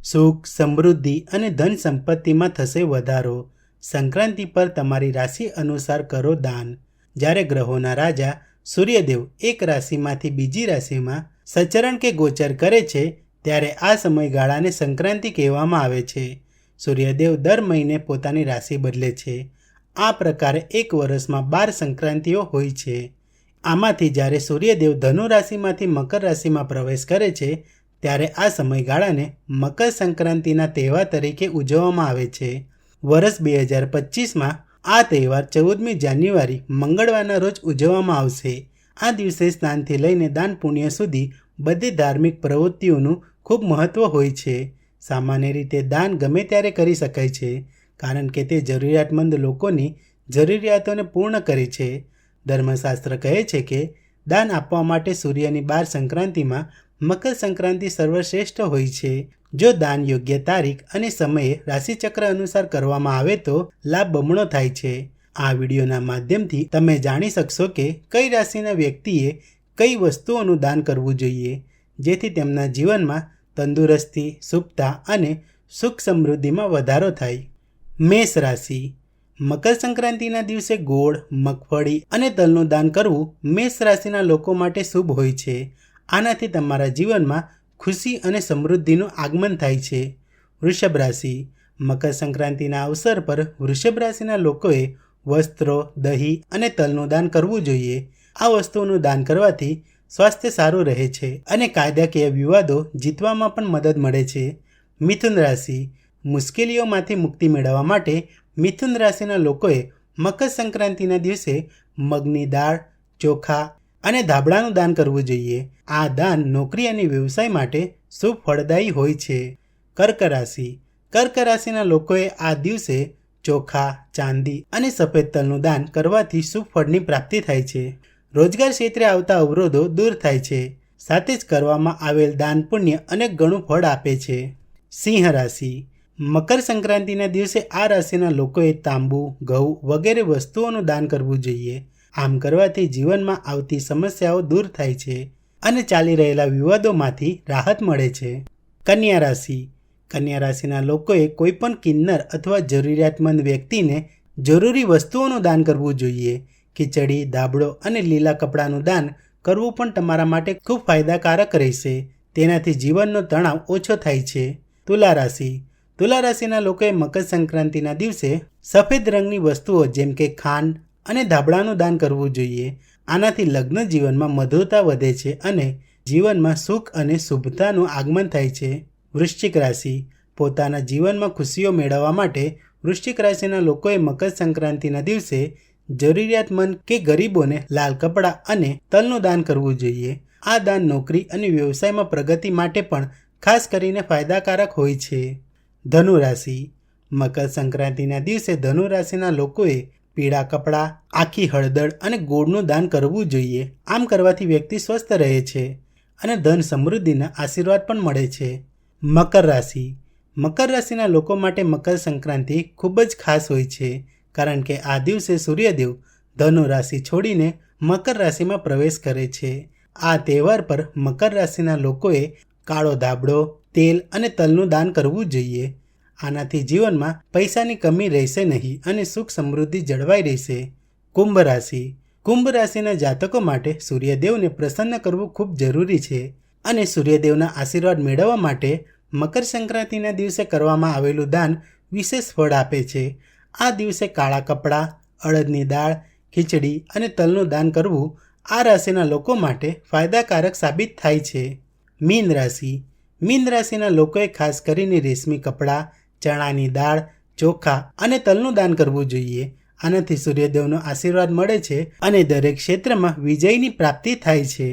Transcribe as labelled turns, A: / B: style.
A: સુખ, સમૃદ્ધિ અને ધન સંપત્તિમાં થશે વધારો। સંક્રાંતિ પર તમારી રાશિ અનુસાર કરો દાન। જ્યારે ગ્રહોના રાજા સૂર્યદેવ એક રાશિમાંથી બીજી રાશિમાં સચરણ કે ગોચર કરે છે ત્યારે આ સમયગાળાને સંક્રાંતિ કહેવામાં આવે છે। સૂર્યદેવ દર મહિને પોતાની રાશિ બદલે છે। આ પ્રકારે એક વર્ષમાં 12 સંક્રાંતિઓ હોય છે। આમાંથી જ્યારે સૂર્યદેવ ધનુ રાશિમાંથી મકર રાશિમાં પ્રવેશ કરે છે ત્યારે આ સમયગાળાને મકર સંક્રાંતિના તહેવાર તરીકે ઉજવવામાં આવે છે। વર્ષ 2025માં આ તહેવાર 14મી જાન્યુઆરી મંગળવારના રોજ ઉજવવામાં આવશે। આ દિવસે સ્નાનથી લઈને દાન પુણ્ય સુધી બધી ધાર્મિક પ્રવૃત્તિઓનું ખૂબ મહત્વ હોય છે। સામાન્ય રીતે દાન ગમે ત્યારે કરી શકાય છે કારણ કે તે જરૂરિયાતમંદ લોકોની જરૂરિયાતોને પૂર્ણ કરે છે। ધર્મશાસ્ત્ર કહે છે કે દાન આપવા માટે સૂર્યની 12 સંક્રાંતિમાં મકર સંક્રાંતિ સર્વશ્રેષ્ઠ હોય છે। જો દાન યોગ્ય તારીખ અને સમયે રાશિચક્ર અનુસાર કરવામાં આવે તો લાભ બમણો થાય છે। આ વિડીયોના માધ્યમથી તમે જાણી શકશો કે કઈ રાશિના વ્યક્તિએ કઈ વસ્તુઓનું દાન કરવું જોઈએ જેથી તેમના જીવનમાં તંદુરસ્તી, શુભતા અને સુખ સમૃદ્ધિમાં વધારો થાય। મેષ રાશિ। મકર સંક્રાંતિના દિવસે ગોળ, મગફળી અને તલનું દાન કરવું મેષ રાશિના લોકો માટે શુભ હોય છે। આનાથી તમારા જીવનમાં ખુશી અને સમૃદ્ધિનું આગમન થાય છે। વૃષભ રાશિ। મકર સંક્રાંતિના અવસર પર વૃષભ રાશિના લોકોએ વસ્ત્રો, દહીં અને તલનું દાન કરવું જોઈએ। આ વસ્તુઓનું દાન કરવાથી સ્વાસ્થ્ય સારું રહે છે અને કાયદાકીય વિવાદો જીતવામાં પણ મદદ મળે છે। મિથુન રાશિ। મુશ્કેલીઓમાંથી મુક્તિ મેળવવા માટે મિથુન રાશિના લોકોએ મકર સંક્રાંતિના દિવસે મગની દાળ, ચોખા અને ધાબળાનું દાન કરવું જોઈએ। આ દાન નોકરી અને વ્યવસાય માટે શુભ ફળદાયી હોય છે। કર્ક રાશિ। કર્ક રાશિના લોકોએ આ દિવસે ચોખા, ચાંદી અને સફેદ તલનું દાન કરવાથી શુભ ફળની પ્રાપ્તિ થાય છે। રોજગાર ક્ષેત્રે આવતા અવરોધો દૂર થાય છે। સાથે જ કરવામાં આવેલ દાન પુણ્ય અનેક ગણું ફળ આપે છે। સિંહ રાશિ। મકર સંક્રાંતિના દિવસે આ રાશિના લોકોએ તાંબુ, ઘઉં વગેરે વસ્તુઓનું દાન કરવું જોઈએ। આમ કરવાથી જીવનમાં આવતી સમસ્યાઓ દૂર થાય છે અને ચાલી રહેલા વિવાદોમાંથી રાહત મળે છે। કન્યા રાશિ। કન્યા રાશિના લોકોએ કોઈપણ કિન્નર અથવા જરૂરિયાતમંદ વ્યક્તિને જરૂરી વસ્તુઓનું દાન કરવું જોઈએ। ખીચડી, ધાબળો અને લીલા કપડાનું દાન કરવું પણ તમારા માટે ખૂબ ફાયદાકારક રહેશે। તેનાથી જીવનનો તણાવ ઓછો થાય છે। તુલા રાશિ। તુલા રાશિના લોકોએ મકર સંક્રાંતિના દિવસે સફેદ રંગની વસ્તુઓ જેમ કે ખાંડ અને ધાબળાનું દાન કરવું જોઈએ। આનાથી લગ્ન જીવનમાં મધુરતા વધે છે અને જીવનમાં સુખ અને શુભતાનું આગમન થાય છે। વૃશ્ચિક રાશિ। પોતાના જીવનમાં ખુશીઓ મેળવવા માટે વૃશ્ચિક રાશિના લોકોએ મકર સંક્રાંતિના દિવસે જરૂરિયાતમંદ કે ગરીબોને લાલ કપડાં અને તલનું દાન કરવું જોઈએ। આ દાન નોકરી અને વ્યવસાયમાં પ્રગતિ માટે પણ ખાસ કરીને ફાયદાકારક હોય છે। ધનુ રાશિ। મકર સંક્રાંતિના દિવસે ધનુ રાશિના લોકોએ પીળા કપડાં, આખી હળદર અને ગોળનું દાન કરવું જોઈએ। આમ કરવાથી વ્યક્તિ સ્વસ્થ રહે છે અને ધન સમૃદ્ધિના આશીર્વાદ પણ મળે છે। મકર રાશિ। મકર રાશિના લોકો માટે મકર સંક્રાંતિ ખૂબ જ ખાસ હોય છે કારણ કે આ દિવસે સૂર્યદેવ ધનુ રાશિ છોડીને મકર રાશિમાં પ્રવેશ કરે છે। આ તહેવાર પર મકર રાશિના લોકોએ કાળો ધાબળો, તેલ અને તલનું દાન કરવું જોઈએ। આનાથી જીવનમાં પૈસાની કમી રહેશે નહીં અને સુખ સમૃદ્ધિ જળવાઈ રહેશે। કુંભ રાશિ। કુંભ રાશિના જાતકો માટે સૂર્યદેવને પ્રસન્ન કરવું ખૂબ જરૂરી છે અને સૂર્યદેવના આશીર્વાદ મેળવવા માટે મકર સંક્રાંતિના દિવસે કરવામાં આવેલું દાન વિશેષ ફળ આપે છે। આ દિવસે કાળા કપડાં, અડદની દાળ, ખીચડી અને તલનું દાન કરવું આ રાશિના લોકો માટે ફાયદાકારક સાબિત થાય છે। મીન રાશિ। મીન રાશિના લોકોએ ખાસ કરીને રેશમી કપડાં, ચણાની દાળ, ચોખા અને તલનું દાન કરવું જોઈએ। આનાથી સૂર્યદેવનો આશીર્વાદ મળે છે અને દરેક ક્ષેત્રમાં વિજયની પ્રાપ્તિ થાય છે।